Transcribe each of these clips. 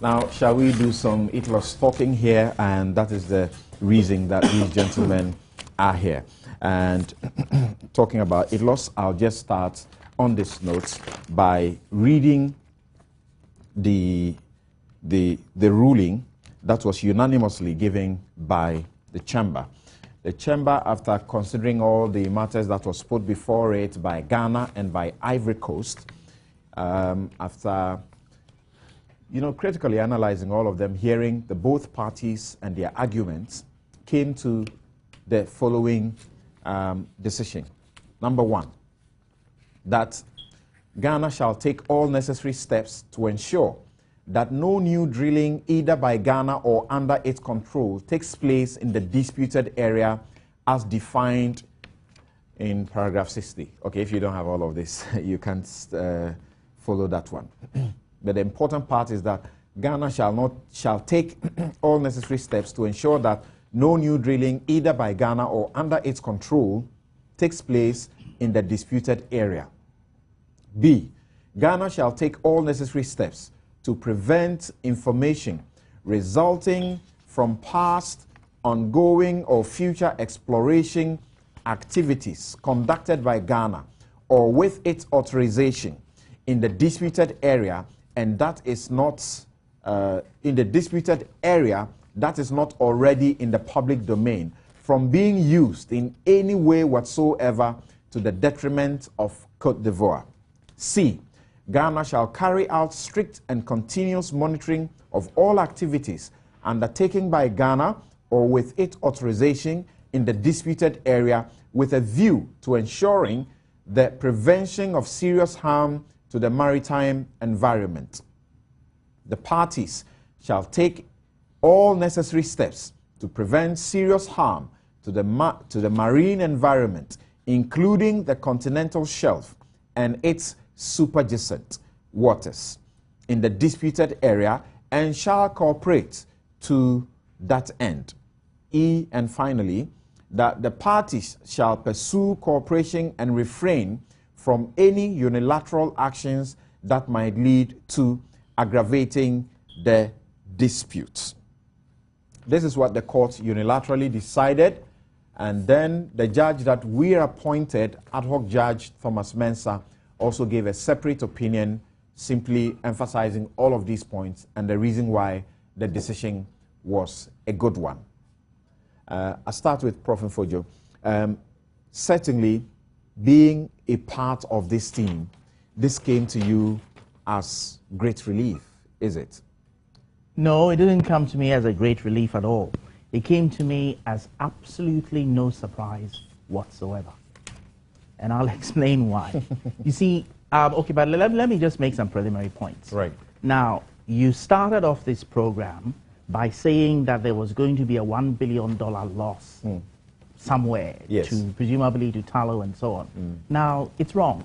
Now, shall we do some ITLOS talking here? And that is the reason that these gentlemen are here. And talking about ITLOS, I'll just start on this note by reading the ruling that was unanimously given by the Chamber. The Chamber, after considering all the matters that was put before it by Ghana and by Ivory Coast, after critically analyzing all of them, hearing the both parties and their arguments, came to the following decision. Number one, that Ghana shall take all necessary steps to ensure that no new drilling either by Ghana or under its control takes place in the disputed area as defined in paragraph 60. Okay, if you don't have all of this, you can't follow that one. But the important part is that Ghana shall take all necessary steps to ensure that no new drilling either by Ghana or under its control takes place in the disputed area. B, Ghana shall take all necessary steps to prevent information resulting from past, ongoing, or future exploration activities conducted by Ghana or with its authorization in the disputed area, and that is not in the disputed area that is not already in the public domain, from being used in any way whatsoever to the detriment of Cote d'Ivoire. C, Ghana shall carry out strict and continuous monitoring of all activities undertaken by Ghana or with its authorization in the disputed area with a view to ensuring the prevention of serious harm to the maritime environment. The parties shall take all necessary steps to prevent serious harm to the marine environment, including the continental shelf and its superjacent waters in the disputed area, and shall cooperate to that end. E, and finally, that the parties shall pursue cooperation and refrain from any unilateral actions that might lead to aggravating the disputes. This is what the court unilaterally decided, and then the judge that we appointed, ad hoc judge Thomas Mensah, also gave a separate opinion, simply emphasizing all of these points and the reason why the decision was a good one. I'll start with Prof. Fojo. Certainly, being a part of this team, this came to you as great relief, is it? No, it didn't come to me as a great relief at all. It came to me as absolutely no surprise whatsoever. And I'll explain why. You see, okay, but let me just make some preliminary points. Right. Now, you started off this program by saying that there was going to be a $1 billion loss somewhere, yes, presumably to Tallow and so on. Now, it's wrong.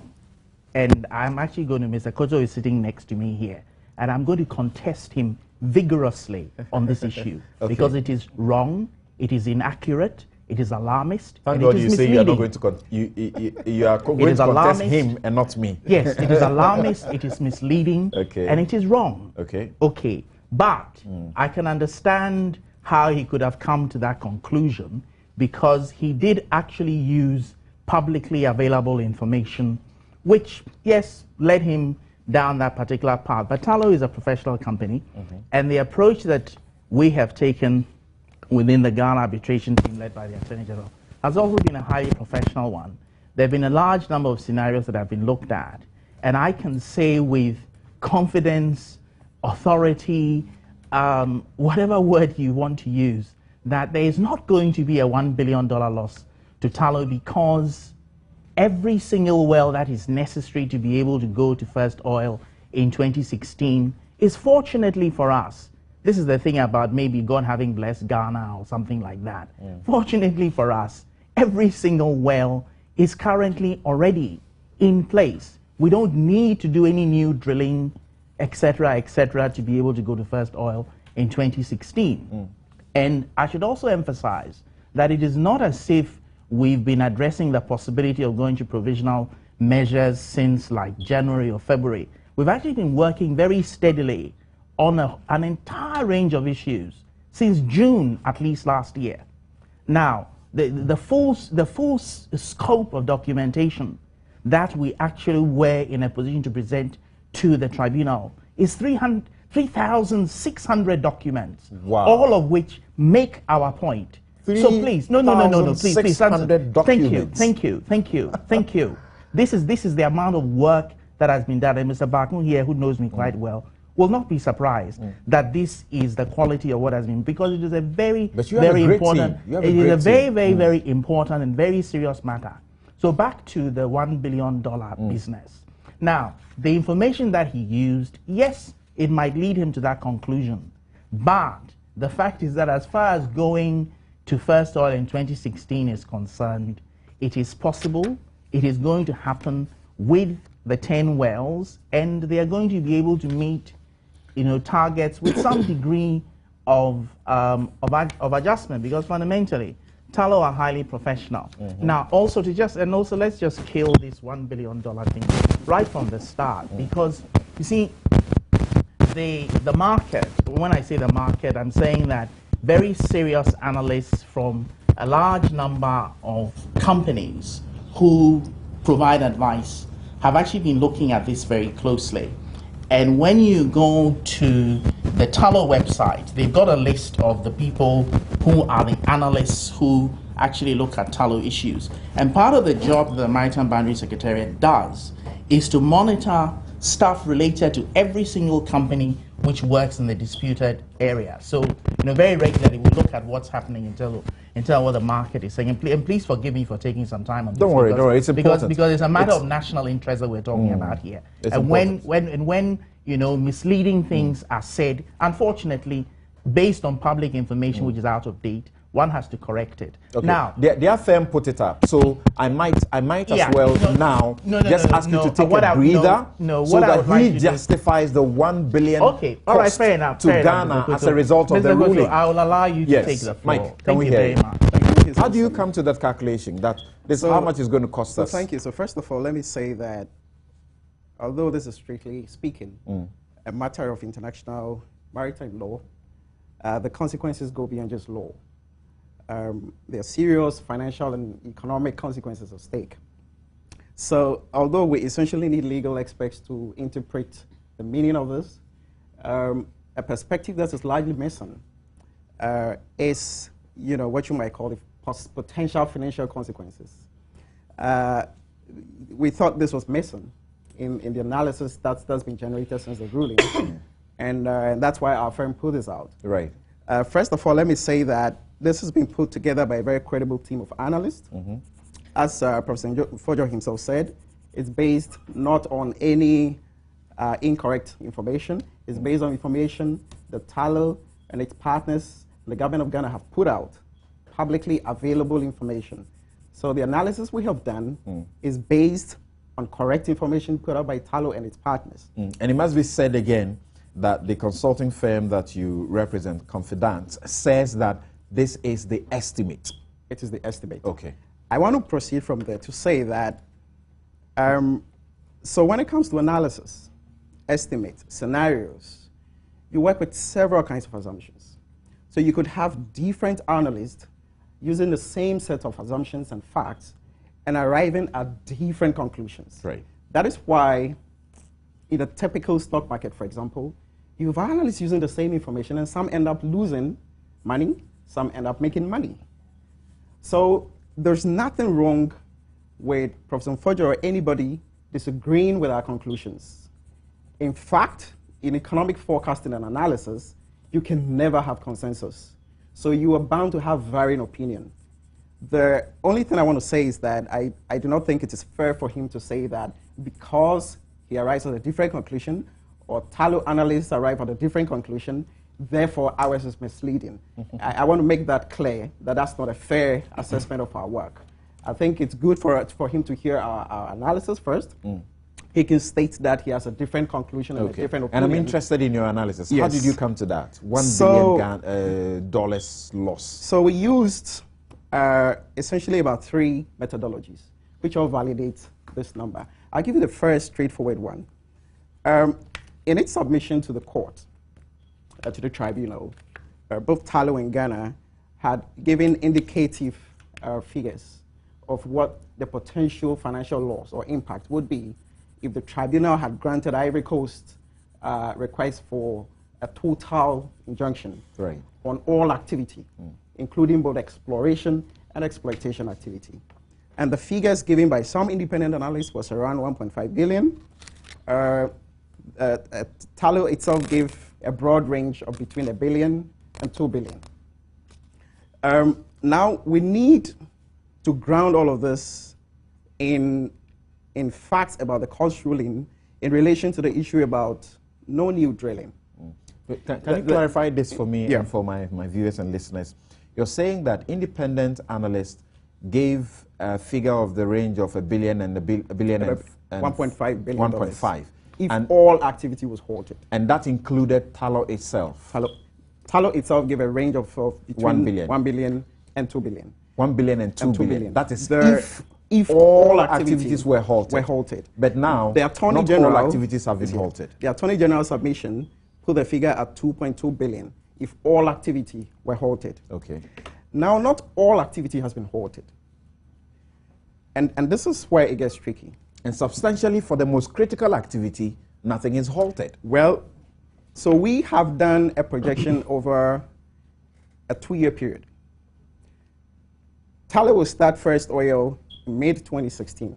And I'm actually going to, Mr. Kojo is sitting next to me here, and I'm going to contest him vigorously on this issue, okay, because it is wrong, it is inaccurate, it is alarmist. Thank God you say you are not going to you are going to contest him and not me. Yes, it is alarmist, it is misleading, okay, and it is wrong. Okay. Okay, but I can understand how he could have come to that conclusion, because he did actually use publicly available information, which, yes, led him down that particular path. But Tallow is a professional company, and the approach that we have taken within the Ghana arbitration team led by the Attorney General has also been a highly professional one. There have been a large number of scenarios that have been looked at, and I can say with confidence, authority, whatever word you want to use, that there is not going to be a $1 billion loss to Tallow, because every single well that is necessary to be able to go to first oil in 2016 is, fortunately for us, this is the thing about maybe God having blessed Ghana or something like that. Fortunately for us, every single well is currently already in place. We don't need to do any new drilling, etc., to be able to go to first oil in 2016. And I should also emphasize that it is not as if we've been addressing the possibility of going to provisional measures since like January or February. We've actually been working very steadily on an entire range of issues since June, at least last year. Now, the full scope of documentation that we actually were in a position to present to the tribunal is 3,600 documents, wow. all of which make our point. So please, no, please, documents. Thank you. This is the amount of work that has been done, and Mr. Bakun here, who knows me quite well, will not be surprised that this is the quality of what has been, because it is a very important, very important and very serious matter. So back to the $1 billion business. Now, the information that he used, yes, it might lead him to that conclusion, but the fact is that as far as going to first oil in 2016 is concerned, it is possible, it is going to happen with the 10 wells, and they are going to be able to meet, targets with some degree of adjustment, because fundamentally, Tullow are highly professional. Now, also let's just kill this $1 billion thing right from the start, because you see, the market. When I say the market, I'm saying that very serious analysts from a large number of companies who provide advice have actually been looking at this very closely. And when you go to the Tullow website, they've got a list of the people who are the analysts who actually look at Tullow issues. And part of the job the Maritime Boundary Secretariat does is to monitor stuff related to every single company which works in the disputed area. So, very regularly we look at what's happening and tell what the market is saying. And please forgive me for taking some time on this. Don't worry, it's important. Because it's a matter of national interest that we're talking about here. And when misleading things are said, unfortunately, based on public information which is out of date, one has to correct it. Okay. Now, their firm put it up, so I might as well ask you to take a breather, so that he justifies the $1 billion cost fair enough, to Ghana as a result of the ruling. I will allow you to take the floor. Mike, thank you very much. How do you come to that calculation that this how much is going to cost us? Thank you. So first of all, let me say that although this is strictly speaking a matter of international maritime law, the consequences go beyond just law. There are serious financial and economic consequences at stake. So although we essentially need legal experts to interpret the meaning of this, a perspective that is largely missing is, what you might call the potential financial consequences. We thought this was missing in the analysis that's been generated since the ruling, and that's why our firm put this out. Right. First of all, let me say that this has been put together by a very credible team of analysts. As Professor Fojo himself said, it's based not on any incorrect information. It's based on information that Tullow and its partners, the government of Ghana, have put out, publicly available information. So the analysis we have done is based on correct information put out by Tullow and its partners. And it must be said again that the consulting firm that you represent, Confidant, says that this is the estimate. It is the estimate. Okay. I want to proceed from there to say that, so when it comes to analysis, estimate, scenarios, you work with several kinds of assumptions. So you could have different analysts using the same set of assumptions and facts and arriving at different conclusions. Right. That is why in a typical stock market, for example, you have analysts using the same information and some end up losing money, some end up making money. So there's nothing wrong with Professor Fojo or anybody disagreeing with our conclusions. In fact, in economic forecasting and analysis, you can never have consensus. So you are bound to have varying opinion. The only thing I want to say is that I do not think it is fair for him to say that because he arrives at a different conclusion or Tullow analysts arrive at a different conclusion, therefore ours is misleading. I want to make that clear, that that's not a fair assessment of our work. I think it's good for him to hear our analysis first. He can state that he has a different conclusion and a different opinion. And I'm interested in your analysis. Yes. How did you come to that? $1 billion loss. So we used essentially about 3 methodologies, which all validate this number. I'll give you the first straightforward one. In its submission to the court, to the tribunal, both Tallow and Ghana had given indicative figures of what the potential financial loss or impact would be if the tribunal had granted Ivory Coast request for a total injunction on all activity, including both exploration and exploitation activity. And the figures given by some independent analysts was around 1.5 billion. Tallow itself gave a broad range of between $1 billion and $2 billion. Now we need to ground all of this in facts about the court's ruling in relation to the issue about no new drilling. Can you clarify this for me and for my viewers and listeners? You're saying that independent analysts gave a figure of the range of $1 billion and $1 billion and $1.5 billion. 1.5. If all activity was halted. And that included Tallow itself. Tallow itself gave a range of between $1 billion and $2 billion. 1 billion and 2 billion. That is if all activities were halted. But now, the Attorney General, all activities have been halted. The Attorney General's submission put the figure at 2.2 billion if all activity were halted. Okay. Now, not all activity has been halted. And this is where it gets tricky. And substantially, for the most critical activity, nothing is halted. Well, so we have done a projection over a 2-year period. Tallow will start first oil in mid-2016.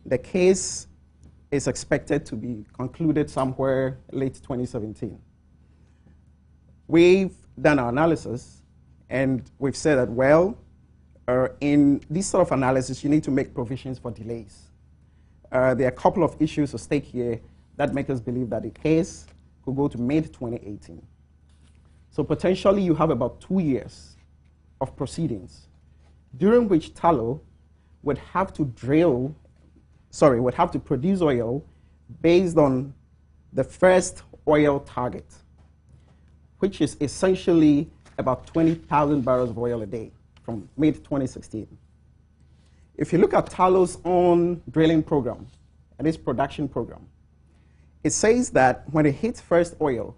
The case is expected to be concluded somewhere late 2017. We've done our analysis, and we've said that, well, in this sort of analysis, you need to make provisions for delays. There are a couple of issues at stake here that make us believe that the case could go to mid-2018. So potentially, you have about 2 years of proceedings, during which Tallow would have to produce oil based on the first oil target, which is essentially about 20,000 barrels of oil a day from mid-2016. If you look at Tallow's own drilling program and its production program, it says that when it hits first oil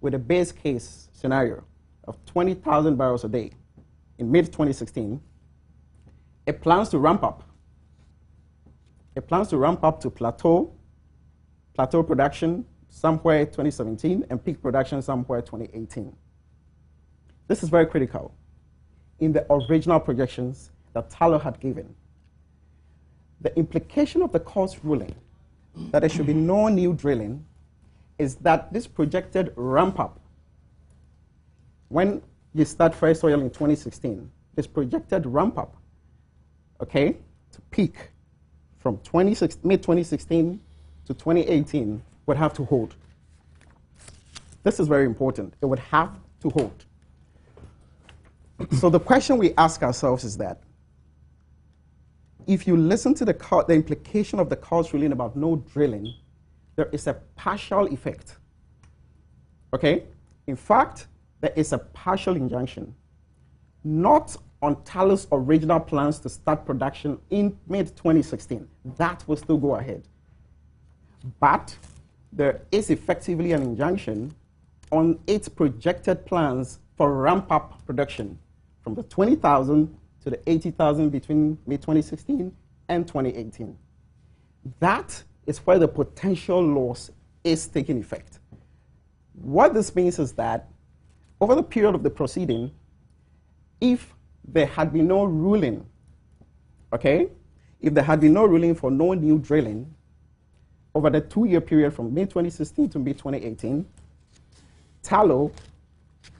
with a base case scenario of 20,000 barrels a day in mid-2016, it plans to ramp up. It plans to ramp up to plateau production somewhere 2017 and peak production somewhere 2018. This is very critical in the original projections that Tallow had given. The implication of the court's ruling that there should be no new drilling is that this projected ramp up, when you start first oil in 2016, this projected ramp up, okay, to peak from mid-2016 to 2018 would have to hold. This is very important. It would have to hold. So the question we ask ourselves is that if you listen to the implication of the court's ruling about no drilling, there is a partial effect. Okay? In fact, there is a partial injunction, not on Tallow's original plans to start production in mid-2016. That will still go ahead. But there is effectively an injunction on its projected plans for ramp-up production from the 20,000 to the 80,000 between mid-2016 and 2018. That is where the potential loss is taking effect. What this means is that over the period of the proceeding, if there had been no ruling, okay, if there had been no ruling for no new drilling over the 2-year period from mid-2016 to mid-2018, Tallow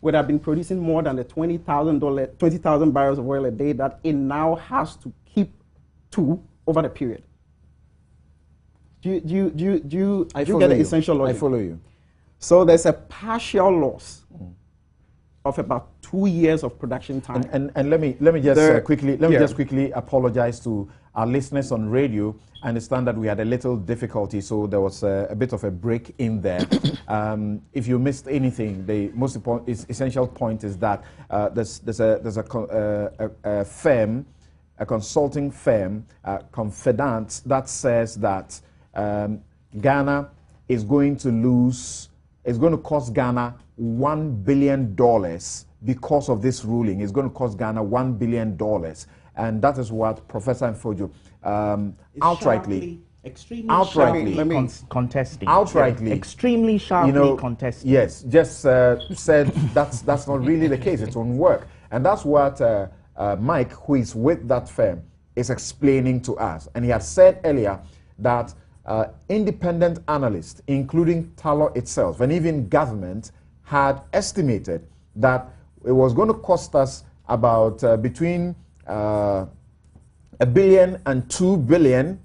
would have been producing more than the 20,000 barrels of oil a day that it now has to keep to over the period. Do you get the essential logic? I follow you. So there's a partial loss of about 2 years of production time. And let me just quickly apologize to our listeners on radio. I understand that we had a little difficulty, so there was a bit of a break in there. If you missed anything, the most important, essential point is that there's a firm, a consulting firm, Confidant, that says that Ghana is going to lose it's going to cost Ghana $1 billion because of this ruling. It's going to cost Ghana $1 billion. And that is what Professor Mfojo outrightly contesting. Outrightly. Extremely sharply contesting. Yes, just said that's not really the case. It won't work. And that's what Mike, who is with that firm, is explaining to us. And he has said earlier that independent analysts, including Tullow itself, and even government, had estimated that it was going to cost us about between $1 billion and $2 billion,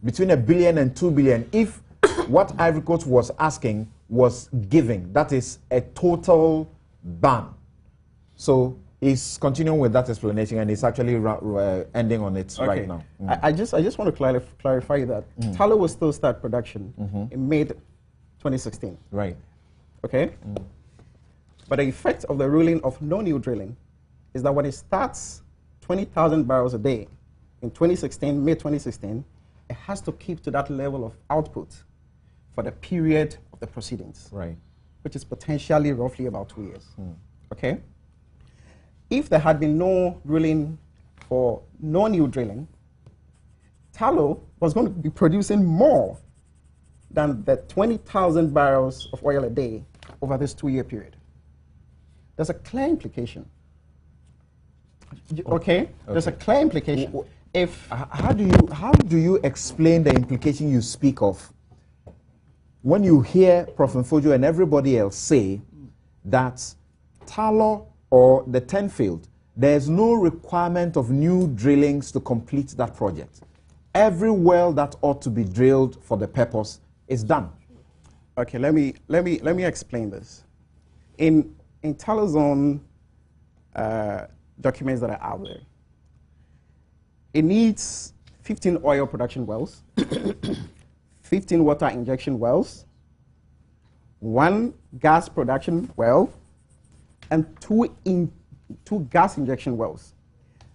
between $1 billion and $2 billion, if what Ivory Coast was asking was giving. That is a total ban. So he's continuing with that explanation, and he's actually ending on it right now. I just want to clarify that Tullow will still start production in May 2016. Right. Okay? But the effect of the ruling of no new drilling is that when it starts 20,000 barrels a day in 2016, May 2016, it has to keep to that level of output for the period of the proceedings. Right. Which is potentially roughly about 2 years. Okay? If there had been no ruling for no new drilling, Tullow was going to be producing more than the 20,000 barrels of oil a day over this 2-year period. There's a clear implication. Okay? There's a clear implication. How do you explain the implication you speak of when you hear Prof. Mfojo and everybody else say that Tullow or the 10 field, there's no requirement of new drillings to complete that project? Every well that ought to be drilled for the purpose is done. Okay, let me explain this. In Tullow's own documents that are out there, it needs 15 oil production wells, 15 water injection wells, 1 gas production well, and 2 gas injection wells.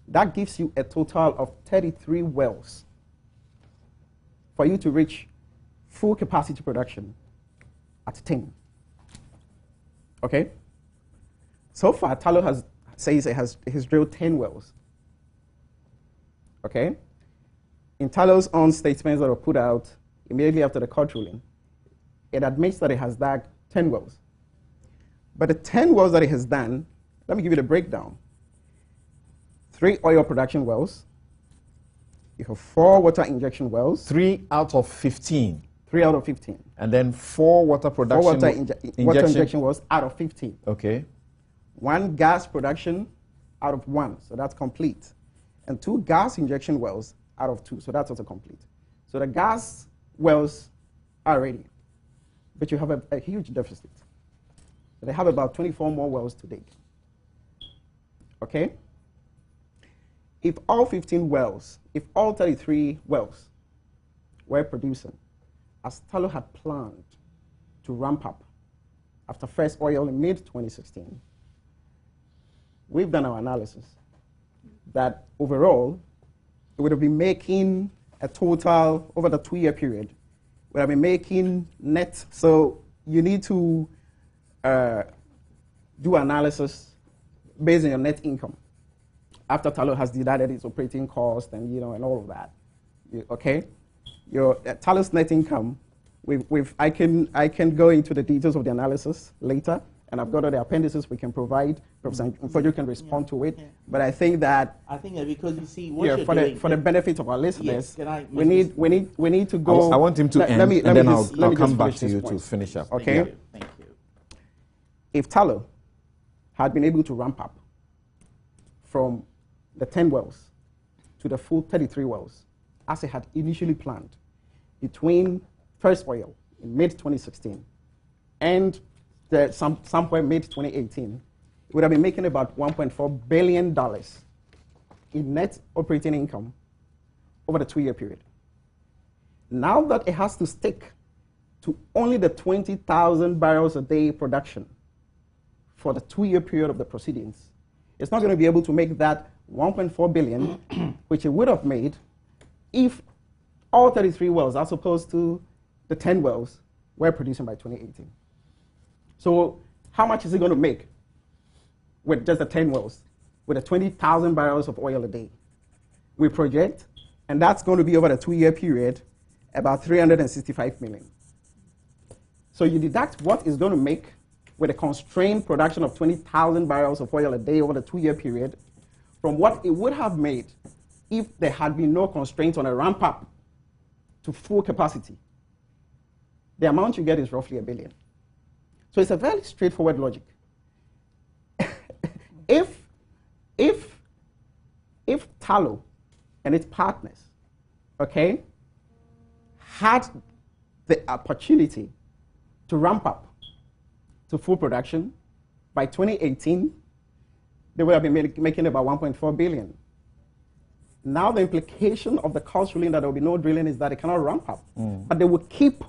That gives you a total of 33 wells for you to reach full capacity production at 10. Okay? So far, Tullow says it has drilled 10 wells. Okay? In Tullow's own statements that were put out immediately after the court ruling, it admits that it has dug 10 wells. But the 10 wells that it has done, let me give you the breakdown. 3 oil production wells. You have 4 water injection wells. 3 out of 15. 3 out of 15. And then 4 water production. 4 water injection wells out of 15. Okay. 1 gas production out of 1, so that's complete. And 2 gas injection wells out of 2, so that's also complete. So the gas wells are ready, but you have a huge deficit. So they have about 24 more wells to dig. Okay? If all 15 wells, if all 33 wells were producing, as Tullow had planned to ramp up after first oil in mid-2016, we've done our analysis that overall, it would have been making a total, over the 2-year period, would have been making net. So you need to do analysis based on your net income after Tullow has deducted its operating cost and and all of that. Okay, your Tullow's net income. I can go into the details of the analysis later, and I've got all the appendices we can provide. Professor Mfojo can respond to it. But I think that because you see what you're doing, for the benefit of our listeners, yes, we need to go. I want him to end, and then I'll come back to you to finish up. Okay. Thank you. If Tullow had been able to ramp up from the 10 wells to the full 33 wells, as it had initially planned, between first oil in mid-2016 and some point mid-2018, it would have been making about $1.4 billion in net operating income over the 2-year period. Now that it has to stick to only the 20,000 barrels a day production for the 2-year period of the proceedings, it's not going to be able to make that $1.4 billion, which it would have made if all 33 wells, as opposed to the 10 wells, were producing by 2018. So how much is it going to make with just the 10 wells, with the 20,000 barrels of oil a day? We project, and that's going to be over the 2-year period, about 365 million. So you deduct what it's going to make with a constrained production of 20,000 barrels of oil a day over the 2-year period from what it would have made if there had been no constraints on a ramp up to full capacity. The amount you get is roughly $1 billion. So it's a very straightforward logic. if Tullow and its partners, okay, had the opportunity to ramp up to full production by 2018, they would have been making about 1.4 billion. Now the implication of the cost ruling that there will be no drilling is that it cannot ramp up, but they will keep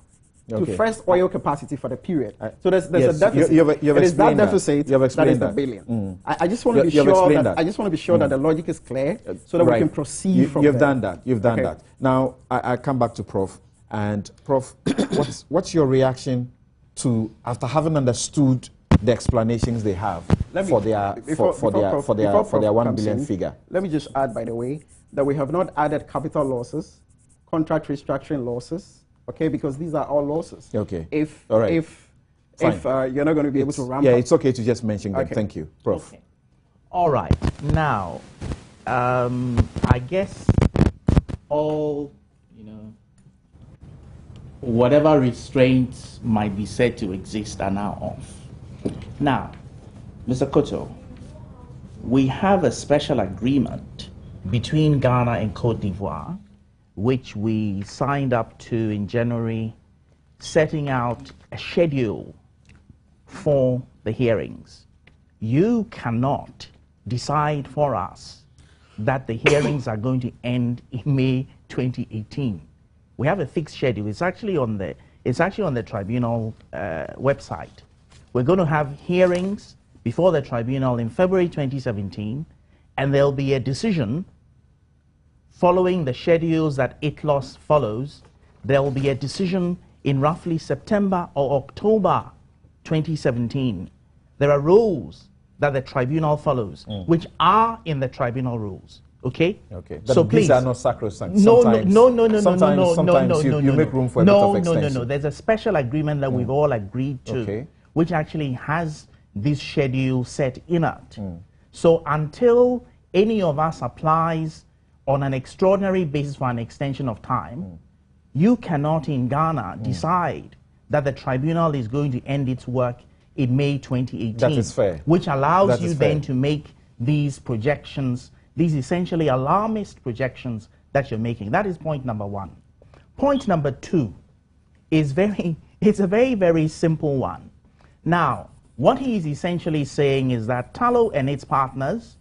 to first oil capacity for the period. So there's a deficit. It is that deficit that is the billion. I just want to be sure that I just want to be sure that the logic is clear so that we can proceed from there. You've done that. You've done that. Now I come back to Prof. And Prof, what's your reaction to after having understood the explanations they have for their 1 billion figure? Let me just add, by the way, that we have not added capital losses, contract restructuring losses, okay, because these are all losses. Okay. If you're not going to be able to ramp up. Yeah, it's okay to just mention them. Okay. Thank you, Prof. Okay. All right. Now, I guess all, whatever restraints might be said to exist are now off. Now, Mr. Cote, we have a special agreement between Ghana and Cote d'Ivoire, which we signed up to in January, setting out a schedule for the hearings. You cannot decide for us that the hearings are going to end in May 2018. We have a fixed schedule. It's actually on the tribunal website. We're going to have hearings before the tribunal in February 2017, and there'll be a decision following the schedules that ITLOS follows. There will be a decision in roughly September or October 2017. There are rules that the tribunal follows, which are in the tribunal rules. Okay. Okay. But so these please, are not sacrosanct. No. Sometimes you make room for a bit of extension. No. There's a special agreement that we've all agreed to, which actually has this schedule set in it. So until any of us applies on an extraordinary basis for an extension of time, you cannot in Ghana decide that the tribunal is going to end its work in May 2018. That is fair. Which allows you then to make these projections, these essentially alarmist projections that you're making. That is point number one. Point number two is it's a very, very simple one. Now, what he is essentially saying is that Tullow and its partners,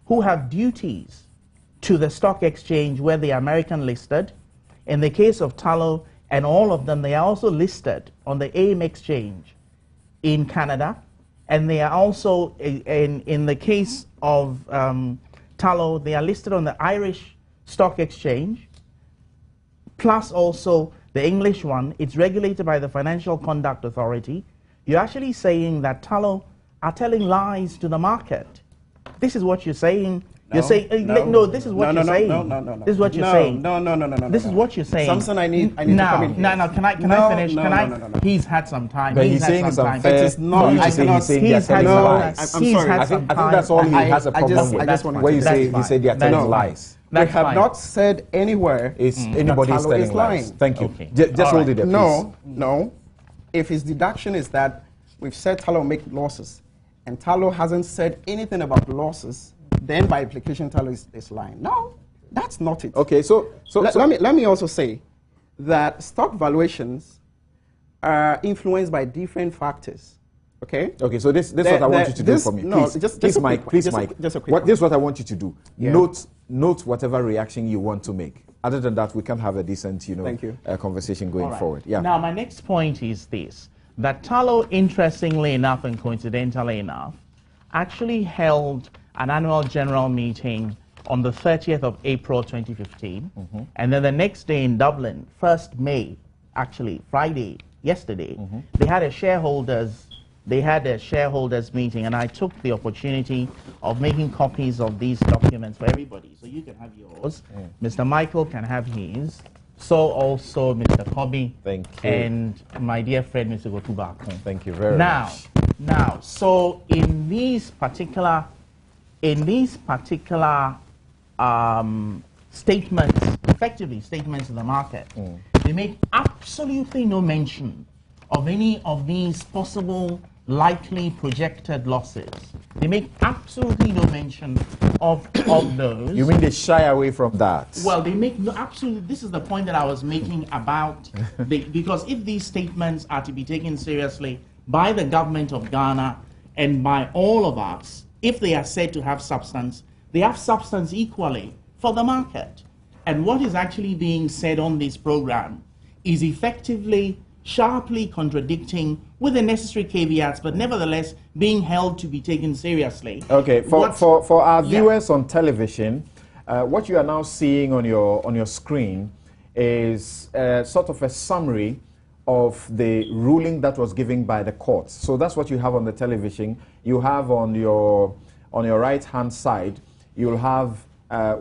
who have duties to the stock exchange where they are American listed, in the case of Tullow and all of them, they are also listed on the AIM exchange in Canada, and they are also, in the case of Tullow, they are listed on the Irish Stock Exchange, plus also the English one. It's regulated by the Financial Conduct Authority. You're actually saying that Tullow are telling lies to the market. This is what you're saying. You're saying this is what you're saying. No. This is what you're saying. No. This is what you're saying. Something I need to come in here. No. Can I finish? No. He's had some time. But he's saying it's unfair. It is not. I'm sorry. I think that's all he has a problem with. Where you say he said they are telling lies. They have not said anywhere anybody is telling lies. Thank you. Just hold it there, please. No. If his deduction is that we've said Tullow make losses, and Tullow hasn't said anything about losses, then by implication Tullow is lying. No, that's not it. Okay, so let me also say that stock valuations are influenced by different factors. Okay. Okay. So this is what I want you to do for me. No, please, Mike. This is what I want you to do. Yeah. Note whatever reaction you want to make. Other than that, we can have a decent, conversation going forward. Yeah. Now, my next point is this: that Tullow, interestingly enough and coincidentally enough, actually held an annual general meeting on the 30th of April 2015, and then the next day in Dublin, 1st May, actually Friday, yesterday, they had a shareholders they had a shareholders meeting, and I took the opportunity of making copies of these documents for everybody. So you can have yours. Mr. Michael can have his. So also Mr. Kobe. Thank you. And my dear friend, Mr. Gotubako. Thank you very much. Now, so in these particular statements, effectively statements in the market, they make absolutely no mention of any of these possible likely projected losses. They make absolutely no mention of those. You mean they shy away from that? Well, they make no, absolutely. This is the point that I was making about because if these statements are to be taken seriously by the government of Ghana and by all of us, if they are said to have substance, they have substance equally for the market. And what is actually being said on this program is effectively sharply contradicting with the necessary caveats, but nevertheless being held to be taken seriously. Okay, for our viewers on television, what you are now seeing on your screen is sort of a summary of the ruling that was given by the court. So that's what you have on the television. You have on your right-hand side, you'll have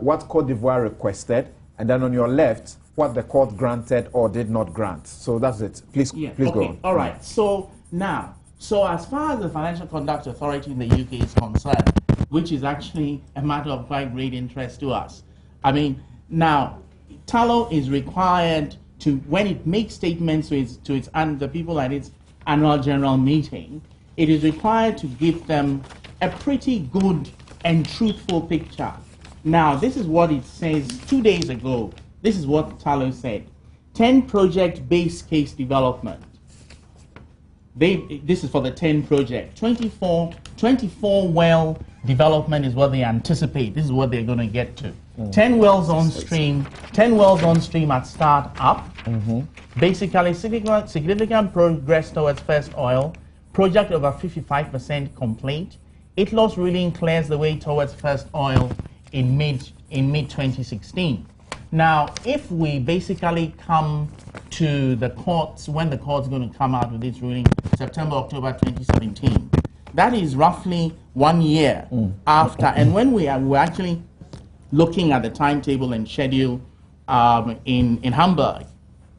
what Cote d'Ivoire requested, and then on your left, what the court granted or did not grant. So that's it. Please go on. All right. So now, as far as the Financial Conduct Authority in the UK is concerned, which is actually a matter of quite great interest to us, I mean, now, Tallow is required to, when it makes statements to its and the people at its annual general meeting, it is required to give them a pretty good and truthful picture. Now, this is what it says 2 days ago. This is what Tallow said. 10 project base case development. This is for the 10 project. 24 well development is what they anticipate. This is what they're going to get to. 10 wells on stream. 10 wells on stream at start up. Basically, significant progress towards first oil. Project over 55% complete. ITLOS ruling clears the way towards first oil in mid 2016. Now, if we basically come to the courts, when the court's going to come out with its ruling, September, October 2017, that is roughly 1 year after. And when we're actually looking at the timetable and schedule in Hamburg,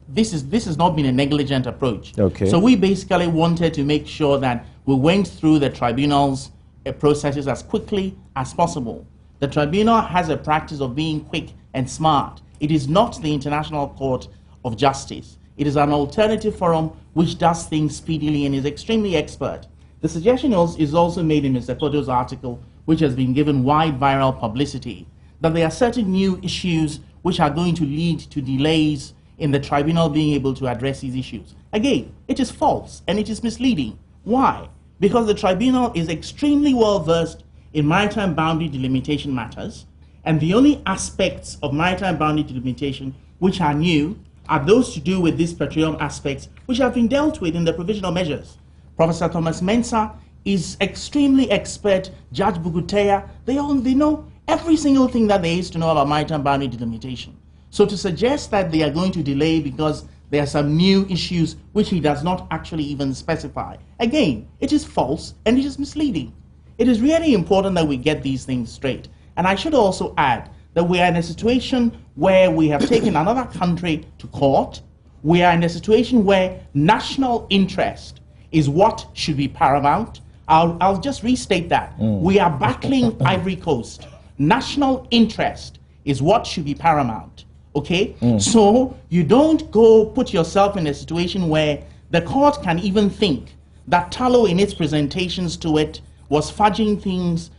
this has not been a negligent approach. Okay. So we basically wanted to make sure that we went through the tribunal's processes as quickly as possible. The tribunal has a practice of being quick and smart. It is not the International Court of Justice. It is an alternative forum which does things speedily and is extremely expert. The suggestion is also made in Mr. Koto's article, which has been given wide viral publicity, that there are certain new issues which are going to lead to delays in the tribunal being able to address these issues. Again, it is false and it is misleading. Why? Because the tribunal is extremely well versed in maritime boundary delimitation matters, and the only aspects of maritime boundary delimitation which are new are those to do with these petroleum aspects which have been dealt with in the provisional measures. Professor Thomas Mensah is extremely expert, Judge Buguteya, they know every single thing that there is to know about maritime boundary delimitation. So to suggest that they are going to delay because there are some new issues which he does not actually even specify, again, it is false and it is misleading. It is really important that we get these things straight. And I should also add that we are in a situation where we have taken another country to court. We are in a situation where national interest is what should be paramount. I'll just restate that. We are battling Ivory Coast. National interest is what should be paramount. Okay? So you don't go put yourself in a situation where the court can even think that Tallow in its presentations to it was fudging things,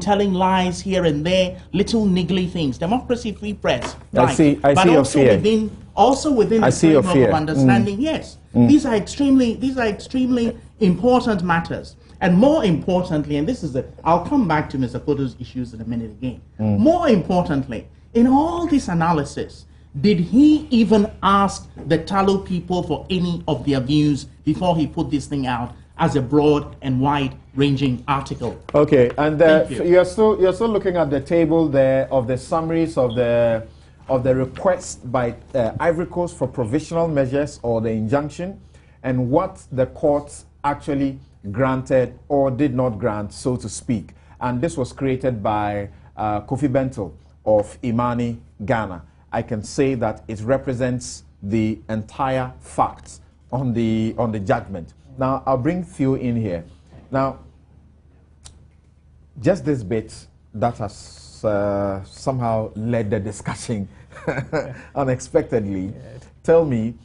telling lies here and there, little niggly things. Democracy, free press. Right. I see but your also fear. Also within the framework of understanding, yes. These are extremely important matters. And more importantly, and this is I'll come back to Mr. Koto's issues in a minute again. More importantly, in all this analysis, did he even ask the Tallow people for any of their views before he put this thing out as a broad and wide-ranging article? Okay, and you're still looking at the table there of the summaries of the request by Ivory Coast for provisional measures or the injunction, and what the court actually granted or did not grant, so to speak. And this was created by Kofi Bentil of Imani, Ghana. I can say that it represents the entire facts on the judgment. Now, I'll bring Theo in here. Now, just this bit that has somehow led the discussion unexpectedly. Tell me,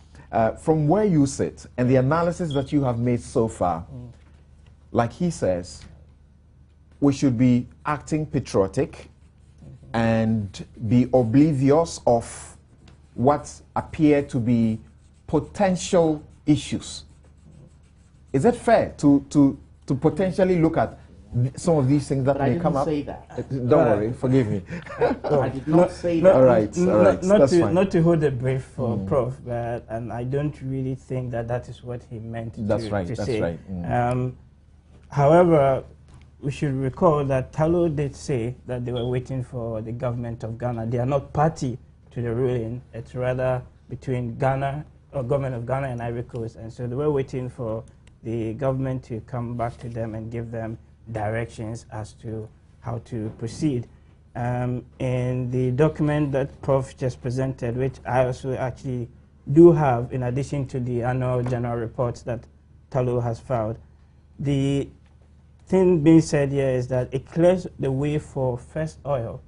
from where you sit and the analysis that you have made so far, like he says, we should be acting patriotic and be oblivious of what appear to be potential issues. Is it fair to potentially look at some of these things that may come up? I didn't say that. Don't worry, forgive me. I did not say that. All right, Not to hold a brief for Prof, but and I don't really think that is what he meant to say. Right. However, we should recall that Talo did say that they were waiting for the government of Ghana. They are not party to the ruling. It's rather between Ghana, or government of Ghana and Ivory Coast. And so they were waiting for the government to come back to them and give them directions as to how to proceed. In the document that Prof just presented, which I also actually do have, in addition to the annual general reports that Talo has filed, the thing being said here is that it clears the way for first oil.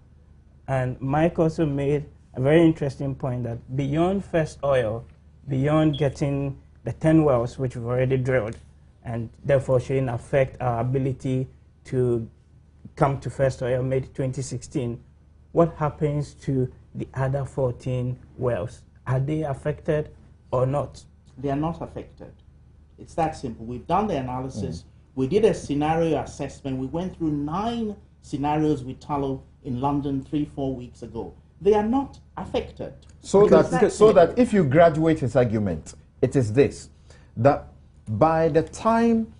And Mike also made a very interesting point that beyond first oil, beyond getting the 10 wells which we've already drilled, and therefore shouldn't affect our ability to come to first oil mid-2016, what happens to the other 14 wells? Are they affected or not? They are not affected. It's that simple. We've done the analysis. We did a scenario assessment. We went through 9 scenarios with Talo in London 3-4 weeks ago. They are not affected. So that if you graduate his argument, it is this, that by the time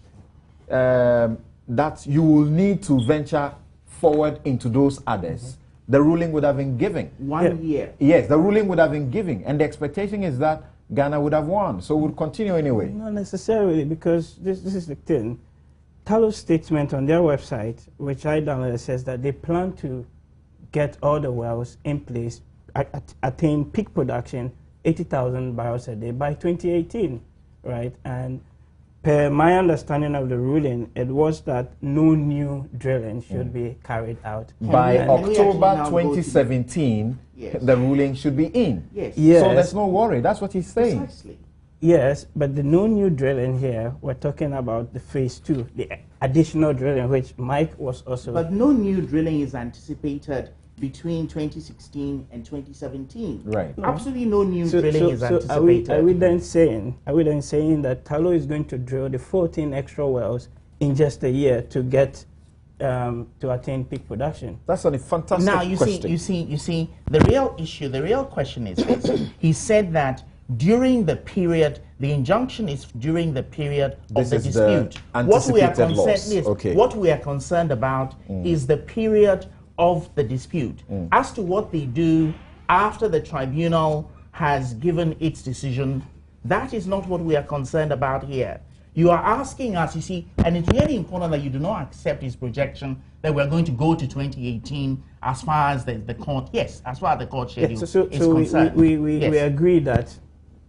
that you will need to venture forward into those others, the ruling would have been given. 1 year. Yes, the ruling would have been given. And the expectation is that Ghana would have won. So we'll continue anyway. Not necessarily, because this is the thing. Talo's statement on their website, which I downloaded, says that they plan to get all the wells in place, attain peak production, 80,000 barrels a day by 2018, right? And per my understanding of the ruling, it was that no new drilling should be carried out. By October 2017, the ruling should be in. Yes. So there's no worry. That's what he's saying. Precisely. Yes, but the no new drilling here, we're talking about the phase 2, the additional drilling, which Mike was also... But no new drilling is anticipated between 2016 and 2017. Right. Absolutely no new drilling is anticipated. Are we then saying that Talo is going to drill the 14 extra wells in just a year to get to attain peak production? That's a fantastic question. You see, the real issue, the real question is this. He said that during the period, the injunction is during the period of the dispute. What we are concerned about is the period of the dispute. As to what they do after the tribunal has given its decision, that is not what we are concerned about here. You are asking us, you see, and it's really important that you do not accept his projection that we're going to go to 2018 as far as the court, as far as the court schedule is concerned. We agree that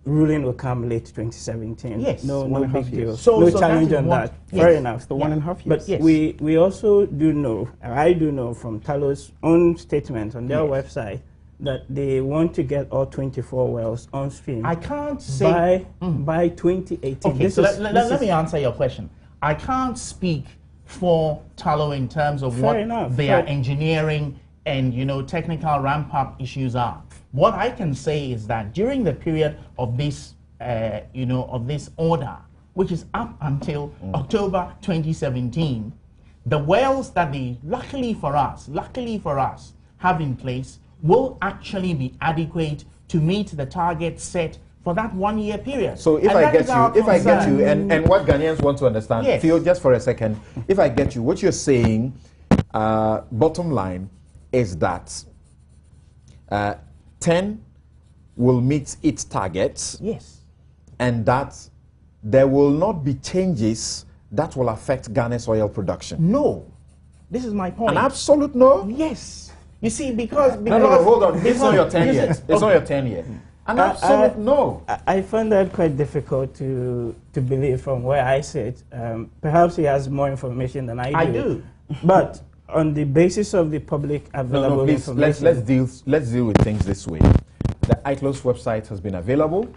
ruling will come late 2017. Yes. No big deal. So challenge on that. Fair enough. The 1.5 years. But we also do know, I do know from Talo's own statement on their website, that they want to get all 24 wells on stream. I can't say by 2018. Okay, so let me answer your question. I can't speak for Talo in terms of what their engineering and technical ramp-up issues are. What I can say is that during the period of this, of this order, which is up until October 2017, the wells that they luckily for us, have in place will actually be adequate to meet the target set for that 1 year period. So if I get you, and what Ghanaians want to understand, Theo, just for a second, if I get you, what you're saying, bottom line, is that 10 will meet its targets. Yes. And that there will not be changes that will affect Ghana's oil production? No. This is my point. An absolute no? Yes. You see, because no, hold on. It's not your 10 yet. It's not your 10 yet. An absolute no. I find that quite difficult to believe from where I sit. Perhaps he has more information than I do. I do. But on the basis of the public available please, information... Let's deal with things this way. The ITLOS website has been available.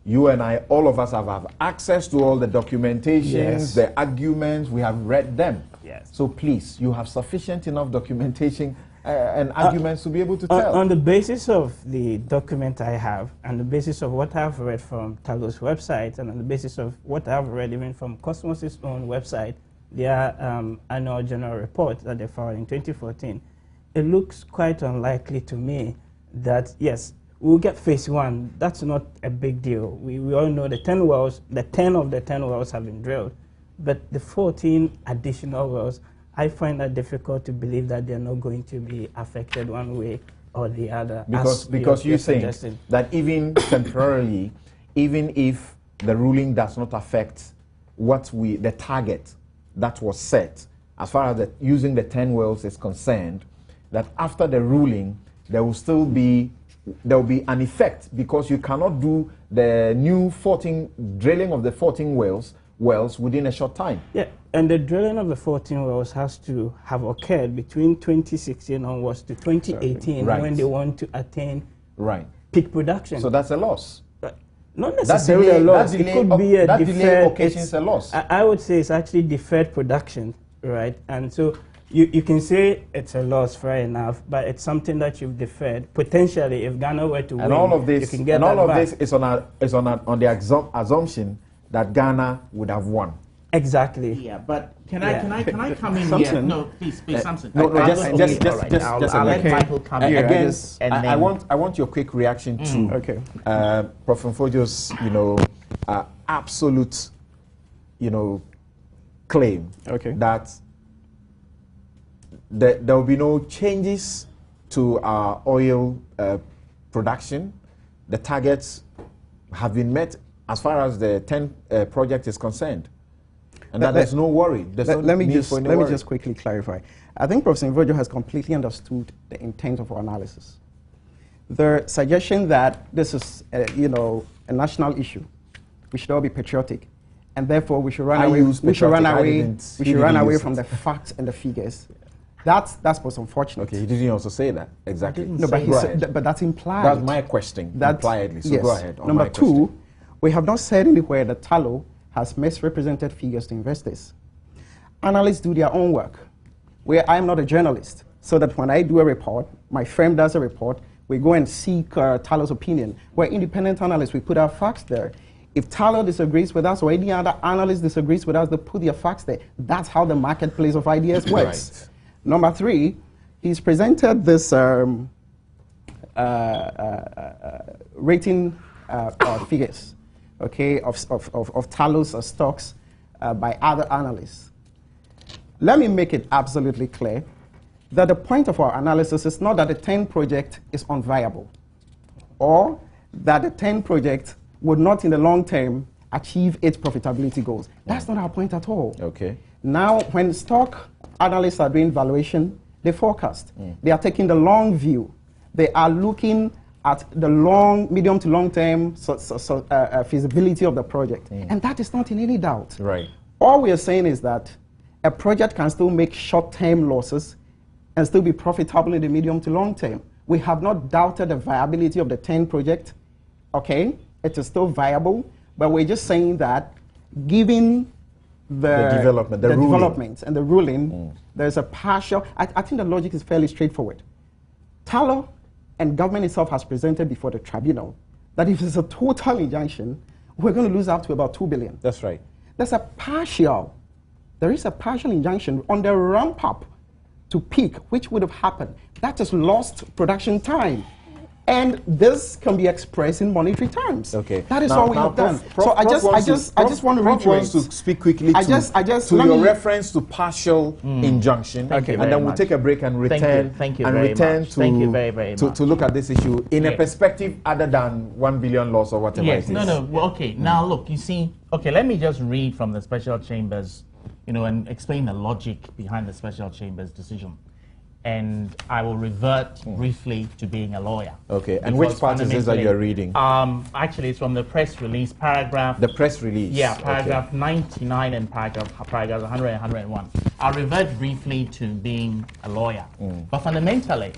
You and I, all of us have access to all the documentations, the arguments. We have read them. Yes. So please, you have sufficient enough documentation and arguments to be able to tell. On the basis of the document I have, and the basis of what I've read from Talos' website, and on the basis of what I've read even from Cosmos' own website, their annual general report that they filed in 2014, it looks quite unlikely to me that, yes, we'll get phase 1. That's not a big deal. We all know the 10 wells, the 10 of the 10 wells have been drilled. But the 14 additional wells, I find that difficult to believe that they're not going to be affected one way or the other. Because you think that even temporarily, even if the ruling does not affect the target that was set, as far as using the 10 wells is concerned, that after the ruling, there will be an effect, because you cannot do the new drilling of the 14 wells within a short time. Yeah, and the drilling of the 14 wells has to have occurred between 2016 onwards to 2018 when they want to attain peak production. So that's a loss. Not necessarily a loss. It could be a that deferred. Delay occasions a loss. I would say it's actually deferred production, right? And so you can say it's a loss, fair enough, but it's something that you've deferred. Potentially, if Ghana were to win, all of this, you can get that back. This is on the assumption that Ghana would have won. Exactly. Yeah, but can I come in here? No, please, Samson. No, just I'll let Michael come in. Again, I want your quick reaction to Prof. Mfojo's absolute claim that there will be no changes to our oil production. The targets have been met as far as the 10 project is concerned, and that there's no worry. Let me just quickly clarify. I think Professor Mfojo has completely understood the intent of our analysis. The suggestion that this is a national issue, we should all be patriotic, and therefore we should run away. We should run away from the facts and the figures. That's most unfortunate. Okay, he didn't also say that exactly. No, but that's implied. That's my question. Impliedly. So go ahead. Number 2, we have not said anywhere that Talo has misrepresented figures to investors. Analysts do their own work. I'm not a journalist, so that when I do a report, my firm does a report, we go and seek Talo's opinion. We're independent analysts. We put our facts there. If Talo disagrees with us or any other analyst disagrees with us, they put their facts there. That's how the marketplace of ideas works. Right. Number 3, he's presented this rating figures, of Talos stocks by other analysts. Let me make it absolutely clear that the point of our analysis is not that the 10 project is unviable, or that the 10 project would not in the long term achieve its profitability goals. That's not our point at all. Okay. Now, when stock analysts are doing valuation, they forecast. They are taking the long view. They are looking at the medium to long term feasibility of the project. And that is not in any doubt. Right. All we are saying is that a project can still make short-term losses and still be profitable in the medium to long term. We have not doubted the viability of the 10 project. Okay, it is still viable, but we're just saying that given the development and the ruling, there's a partial, I think the logic is fairly straightforward. Talo and government itself has presented before the tribunal that if it's a total injunction, we're going to lose up to about 2 billion. That's right. There is a partial injunction on the ramp up to peak, which would have happened. That is lost production time. And this can be expressed in monetary terms. Okay. That is all we have done. So I just want to reiterate. wants to speak quickly to your reference to partial injunction. Okay. And then we'll take a break and return. Thank you very much. To look at this issue in a perspective other than 1 billion loss or whatever it is. Well, okay. Now look, you see, okay, let me just read from the Special Chamber's and explain the logic behind the special chamber's decision. And I will revert briefly to being a lawyer. Okay, and which part is this that you're reading? Actually, it's from the press release, paragraph... The press release? Yeah, paragraph 99 and paragraph 100 and 101. I'll revert briefly to being a lawyer. But fundamentally,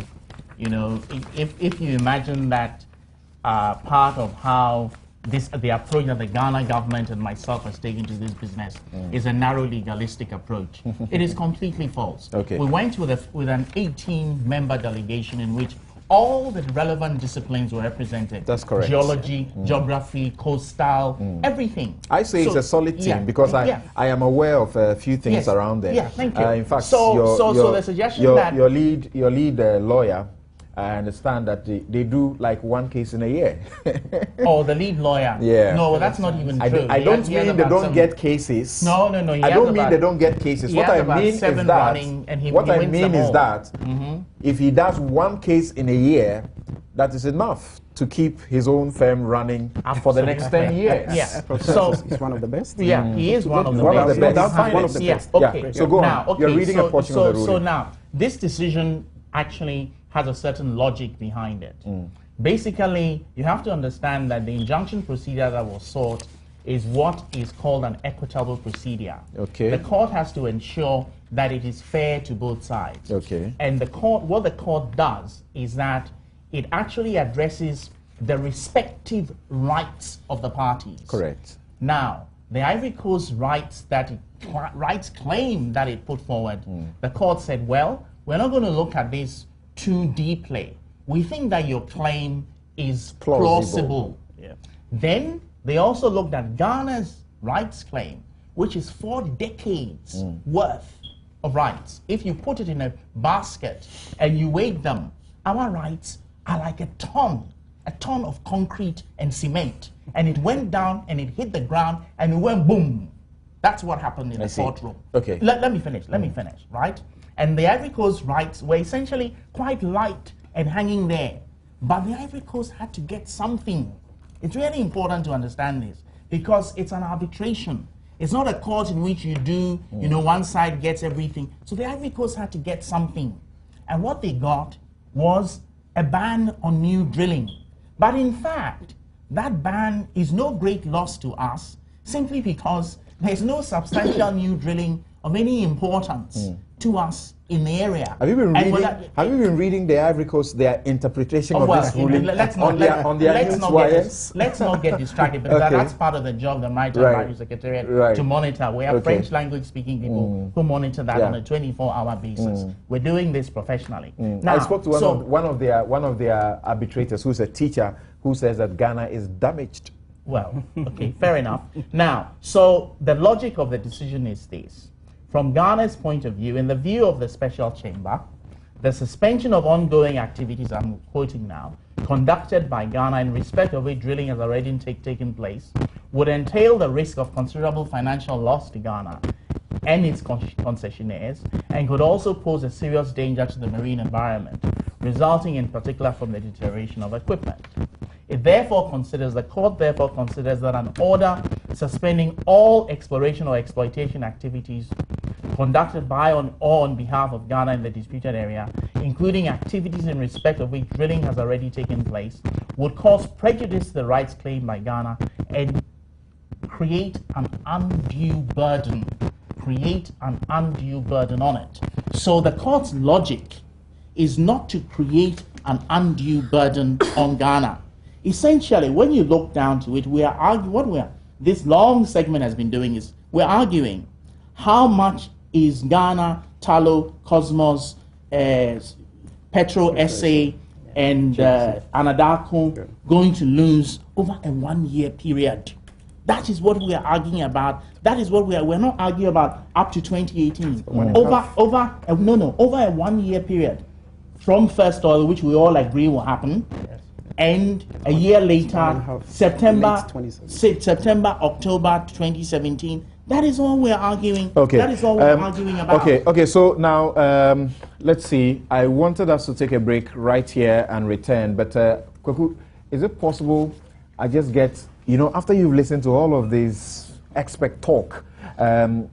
if you imagine that part of how the approach that the Ghana government and myself has taken to this business is a narrow legalistic approach. It is completely false. Okay. We went with an 18-member delegation in which all the relevant disciplines were represented. That's correct. Geology, geography, coastal, everything. I say it's a solid team because I am aware of a few things around there. Yeah, thank you. In fact, so the suggestion that your lead lawyer, I understand that they do like one case in a year. Oh, the lead lawyer. Yeah. No, that's not even true. I don't mean they don't get cases. No. I don't mean they don't get cases. What I mean is that if he does one case in a year, that is enough to keep his own firm running for the next 10 years. Yeah. So he's one of the best. Yeah, he is one of the best. That's one of the best. Okay. So go on. You're reading a portion of the ruling. So now, this decision actually has a certain logic behind it. Basically, you have to understand that the injunction procedure that was sought is what is called an equitable procedure. Okay. The court has to ensure that it is fair to both sides. Okay. And what the court does is that it actually addresses the respective rights of the parties. Correct. Now, the Ivory Coast rights claim that it put forward, the court said, well, we're not going to look at this too deeply. We think that your claim is plausible. Yeah. Then they also looked at Ghana's rights claim, which is 4 decades worth of rights. If you put it in a basket and you weigh them, our rights are like a ton of concrete and cement. And it went down and it hit the ground and it went boom. That's what happened in the courtroom. Okay. Let me finish, right? And the Ivory Coast rights were essentially quite light and hanging there. But the Ivory Coast had to get something. It's really important to understand this because it's an arbitration. It's not a court in which you do, one side gets everything. So the Ivory Coast had to get something. And what they got was a ban on new drilling. But in fact, that ban is no great loss to us simply because there's no substantial new drilling of any importance to us in the area. Have you been reading the Ivory Coast, their interpretation of this ruling let's not get distracted, because that's part of the job the Maritime Advisory Secretariat to monitor. We have French language speaking people who monitor that on a 24-hour basis. We're doing this professionally. Now, I spoke to one of their arbitrators who's a teacher who says that Ghana is damaged. Well, okay, fair enough. Now, so the logic of the decision is this. From Ghana's point of view, in the view of the special chamber, the suspension of ongoing activities, I'm quoting now, conducted by Ghana in respect of which drilling has already taken place, would entail the risk of considerable financial loss to Ghana and its concessionaires, and could also pose a serious danger to the marine environment, resulting in particular from the deterioration of equipment. The court therefore considers that an order suspending all exploration or exploitation activities conducted by or on behalf of Ghana in the disputed area, including activities in respect of which drilling has already taken place, would cause prejudice to the rights claimed by Ghana and create an undue burden on it. So the court's logic is not to create an undue burden on Ghana. Essentially, when you look down to it, this long segment has been doing is we're arguing how much is Ghana, Talo, Cosmos, Petro SA, and Anadarko going to lose over a 1-year period. That is what we are arguing about. That is what we're not arguing about up to 2018. Over a 1-year period from first oil, which we all agree will happen. Yes. And a year later, September, October 2017. That is all we're arguing. Okay. That is all we're arguing about. Okay. So now, let's see. I wanted us to take a break right here and return. But Kwaku, is it possible I just get, after you've listened to all of these expert talk,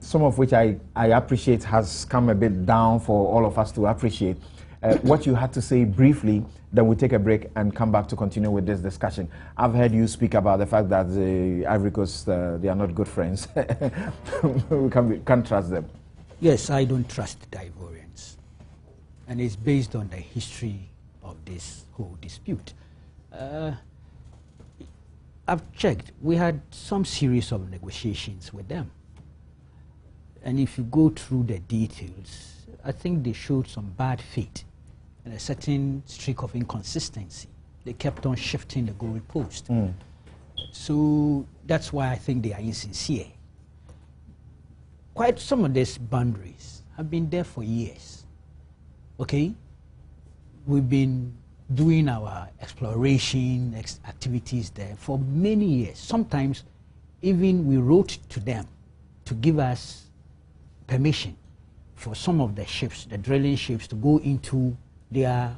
some of which I appreciate has come a bit down for all of us to appreciate. What you had to say briefly, then we'll take a break and come back to continue with this discussion. I've heard you speak about the fact that the Ivory Coast, they are not good friends. We can't trust them. Yes, I don't trust the Ivorians. And it's based on the history of this whole dispute. I've checked. We had some series of negotiations with them. And if you go through the details, I think they showed some bad faith and a certain streak of inconsistency. They kept on shifting the goalpost. So that's why I think they are insincere. Quite some of these boundaries have been there for years. Okay? We've been doing our exploration activities there for many years. Sometimes even we wrote to them to give us permission for some of the ships, the drilling ships, to go into their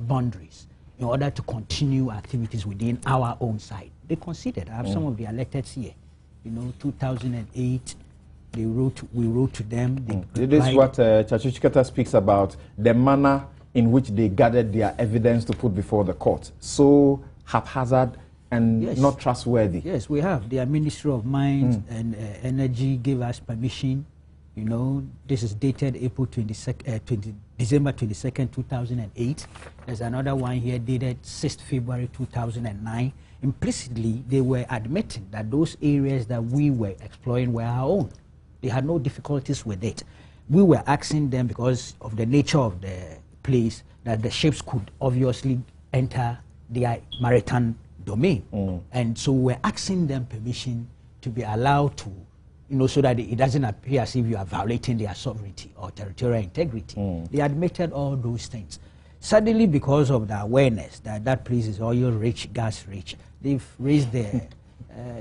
boundaries in order to continue activities within our own side. They considered. I have some of the electeds here. You know, 2008, we wrote to them. This is what Chachuchikata speaks about, the manner in which they gathered their evidence to put before the court. So haphazard and not trustworthy. Yes, we have. The Ministry of Mines and Energy gave us permission. You know, this is dated December 22nd, 2008. There's another one here dated 6th February 2009. Implicitly, they were admitting that those areas that we were exploring were our own. They had no difficulties with it. We were asking them, because of the nature of the place, that the ships could obviously enter their maritime domain. And so we're asking them permission to be allowed to, you know, so that it doesn't appear as if you are violating their sovereignty or territorial integrity. They admitted all those things. Suddenly, because of the awareness that that place is oil rich, gas rich, they've raised the,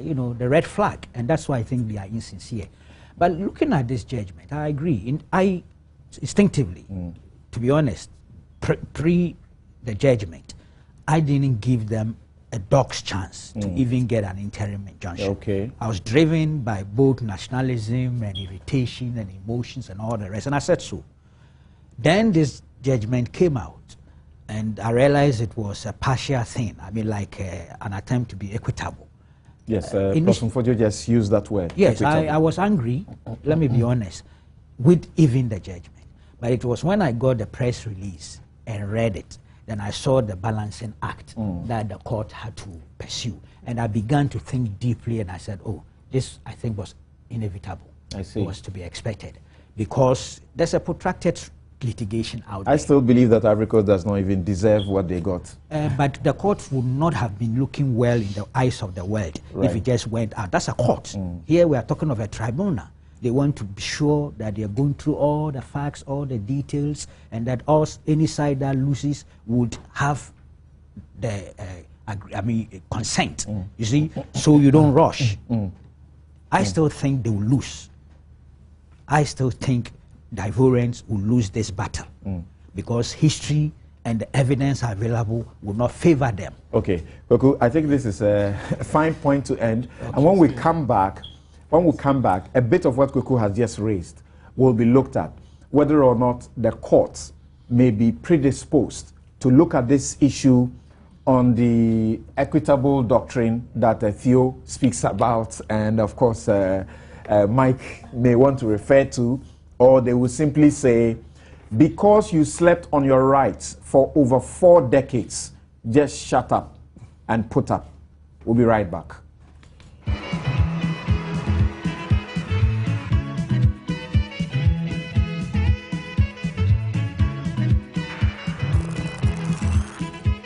you know, the red flag, and that's why I think they are insincere. But looking at this judgment, I agree. I instinctively, to be honest, pre the judgment, I didn't give them a dog's chance to even get an interim injunction. Okay. I was driven by both nationalism and irritation and emotions and all the rest, and I said so. Then this judgment came out, and I realized it was a partial thing. I mean, like an attempt to be equitable. Yes, Professor Mfodio just used that word. Yes, I was angry, let me be honest, with even the judgment. But it was when I got the press release and read it, then I saw the balancing act that the court had to pursue. And I began to think deeply, and I said, oh, this, I think, was inevitable. I see. It was to be expected. Because there's a protracted litigation out there. I still believe that Ivory Coast does not even deserve what they got. But the court would not have been looking well in the eyes of the world if it just went out. That's a court. Here we are talking of a tribunal. They want to be sure that they are going through all the facts, all the details, and that any side that loses would have the consent. You see, so you don't rush. I still think they will lose. I still think the Ivorians will lose this battle because history and the evidence available will not favor them. Okay, Koku, I think this is a fine point to end. Okay. And when we come back, a bit of what Koku has just raised will be looked at, whether or not the courts may be predisposed to look at this issue on the equitable doctrine that Theo speaks about, and of course Mike may want to refer to, or they will simply say, because you slept on your rights for over 4 decades, just shut up and put up. We'll be right back.